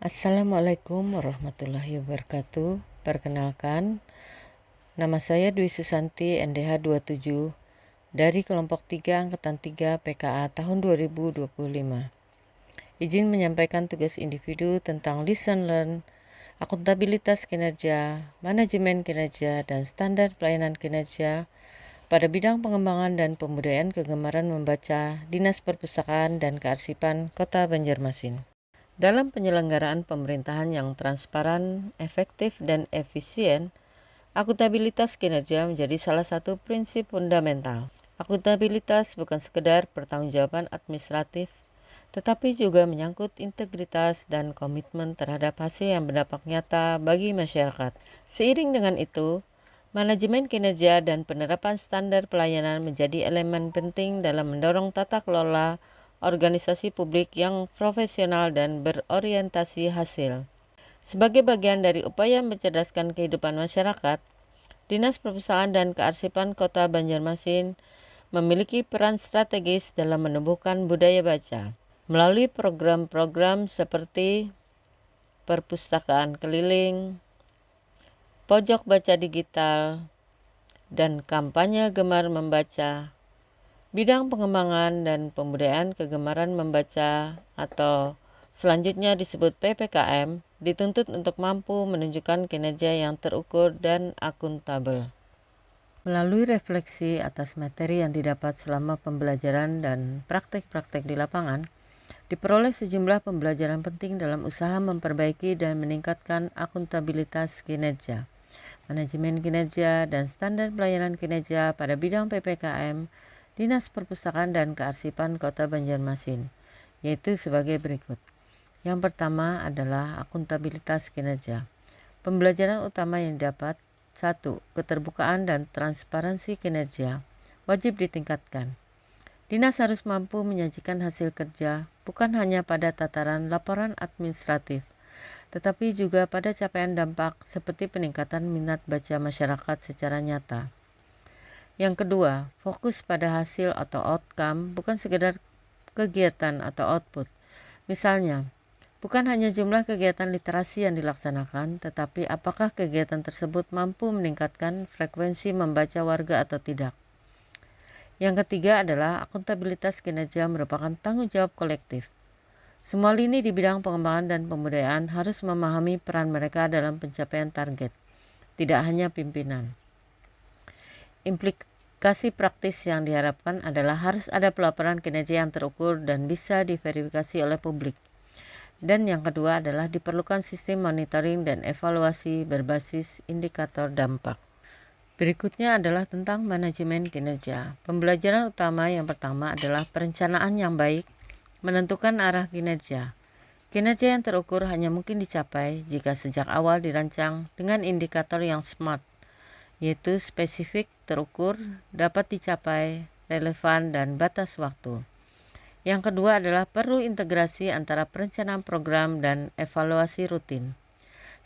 Assalamualaikum warahmatullahi wabarakatuh. Perkenalkan, nama saya Dwi Susanti NDH 27 dari kelompok 3 Angkatan 3 PKA tahun 2025. Izin menyampaikan tugas individu tentang Listen Learn, akuntabilitas kinerja, manajemen kinerja, dan standar pelayanan kinerja pada bidang pengembangan dan pembudayaan kegemaran membaca Dinas Perpustakaan dan Kearsipan Kota Banjarmasin. Dalam penyelenggaraan pemerintahan yang transparan, efektif, dan efisien, akuntabilitas kinerja menjadi salah satu prinsip fundamental. Akuntabilitas bukan sekedar pertanggungjawaban administratif, tetapi juga menyangkut integritas dan komitmen terhadap hasil yang berdampak nyata bagi masyarakat. Seiring dengan itu, manajemen kinerja dan penerapan standar pelayanan menjadi elemen penting dalam mendorong tata kelola organisasi publik yang profesional dan berorientasi hasil. Sebagai bagian dari upaya mencerdaskan kehidupan masyarakat, Dinas Perpustakaan dan Kearsipan Kota Banjarmasin memiliki peran strategis dalam menumbuhkan budaya baca. Melalui program-program seperti perpustakaan keliling, pojok baca digital, dan kampanye gemar membaca, bidang pengembangan dan pembudayaan kegemaran membaca atau selanjutnya disebut PPKM dituntut untuk mampu menunjukkan kinerja yang terukur dan akuntabel. Melalui refleksi atas materi yang didapat selama pembelajaran dan praktek-praktek di lapangan, diperoleh sejumlah pembelajaran penting dalam usaha memperbaiki dan meningkatkan akuntabilitas kinerja, manajemen kinerja, dan standar pelayanan kinerja pada bidang PPKM Dinas Perpustakaan dan Kearsipan Kota Banjarmasin, yaitu sebagai berikut. Yang pertama adalah akuntabilitas kinerja. Pembelajaran utama yang didapat: 1. Keterbukaan dan transparansi kinerja wajib ditingkatkan. Dinas harus mampu menyajikan hasil kerja bukan hanya pada tataran laporan administratif, tetapi juga pada capaian dampak seperti peningkatan minat baca masyarakat secara nyata. Yang kedua, fokus pada hasil atau outcome, bukan sekedar kegiatan atau output. Misalnya, bukan hanya jumlah kegiatan literasi yang dilaksanakan, tetapi apakah kegiatan tersebut mampu meningkatkan frekuensi membaca warga atau tidak. Yang ketiga adalah akuntabilitas kinerja merupakan tanggung jawab kolektif. Semua lini di bidang pengembangan dan pembudayaan harus memahami peran mereka dalam pencapaian target, tidak hanya pimpinan. Implikasi praktis yang diharapkan adalah harus ada pelaporan kinerja yang terukur dan bisa diverifikasi oleh publik. Dan yang kedua adalah diperlukan sistem monitoring dan evaluasi berbasis indikator dampak. Berikutnya adalah tentang manajemen kinerja. Pembelajaran utama yang pertama adalah perencanaan yang baik, menentukan arah kinerja. Kinerja yang terukur hanya mungkin dicapai jika sejak awal dirancang dengan indikator yang SMART, yaitu spesifik, terukur, dapat dicapai, relevan, dan batas waktu. Yang kedua adalah perlu integrasi antara perencanaan program dan evaluasi rutin.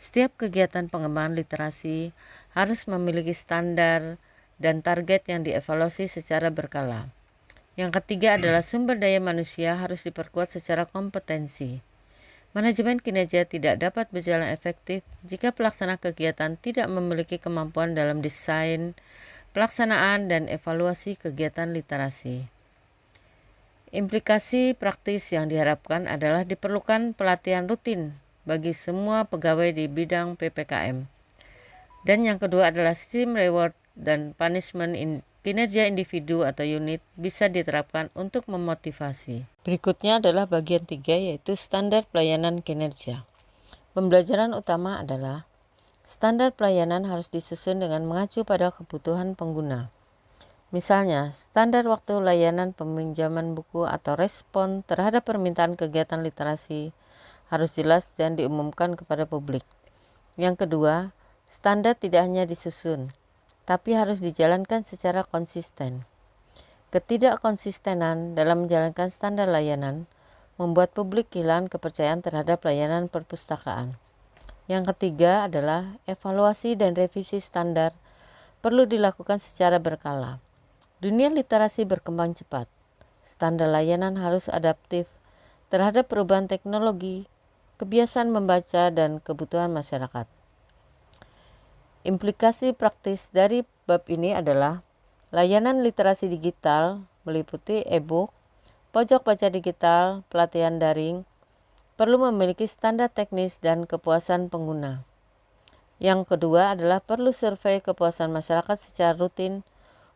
Setiap kegiatan pengembangan literasi harus memiliki standar dan target yang dievaluasi secara berkala. Yang ketiga adalah sumber daya manusia harus diperkuat secara kompetensi. Manajemen kinerja tidak dapat berjalan efektif jika pelaksana kegiatan tidak memiliki kemampuan dalam desain, pelaksanaan, dan evaluasi kegiatan literasi. Implikasi praktis yang diharapkan adalah diperlukan pelatihan rutin bagi semua pegawai di bidang PPKM. Dan yang kedua adalah sistem reward dan punishment kinerja individu atau unit bisa diterapkan untuk memotivasi. Berikutnya adalah bagian 3, yaitu standar pelayanan kinerja. Pembelajaran utama adalah standar pelayanan harus disusun dengan mengacu pada kebutuhan pengguna. Misalnya, standar waktu layanan peminjaman buku atau respon terhadap permintaan kegiatan literasi harus jelas dan diumumkan kepada publik. Yang kedua, standar tidak hanya disusun, tapi harus dijalankan secara konsisten. Ketidakkonsistenan dalam menjalankan standar layanan membuat publik kehilangan kepercayaan terhadap layanan perpustakaan. Yang ketiga adalah evaluasi dan revisi standar perlu dilakukan secara berkala. Dunia literasi berkembang cepat. Standar layanan harus adaptif terhadap perubahan teknologi, kebiasaan membaca, dan kebutuhan masyarakat. Implikasi praktis dari bab ini adalah layanan literasi digital meliputi e-book, pojok baca digital, pelatihan daring, perlu memiliki standar teknis dan kepuasan pengguna. Yang kedua adalah perlu survei kepuasan masyarakat secara rutin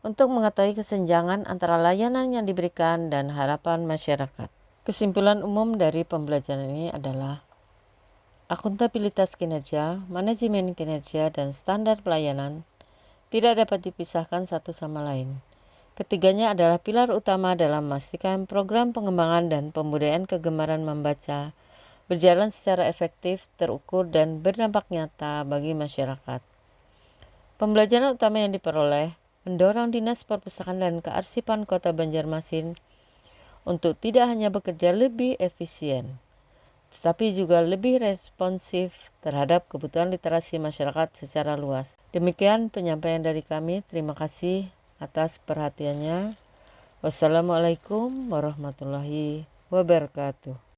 untuk mengetahui kesenjangan antara layanan yang diberikan dan harapan masyarakat. Kesimpulan umum dari pembelajaran ini adalah akuntabilitas kinerja, manajemen kinerja, dan standar pelayanan tidak dapat dipisahkan satu sama lain. Ketiganya adalah pilar utama dalam memastikan program pengembangan dan pembudayaan kegemaran membaca berjalan secara efektif, terukur, dan berdampak nyata bagi masyarakat. Pembelajaran utama yang diperoleh mendorong Dinas Perpustakaan dan Kearsipan Kota Banjarmasin untuk tidak hanya bekerja lebih efisien, tetapi juga lebih responsif terhadap kebutuhan literasi masyarakat secara luas. Demikian penyampaian dari kami. Terima kasih atas perhatiannya. Wassalamualaikum warahmatullahi wabarakatuh.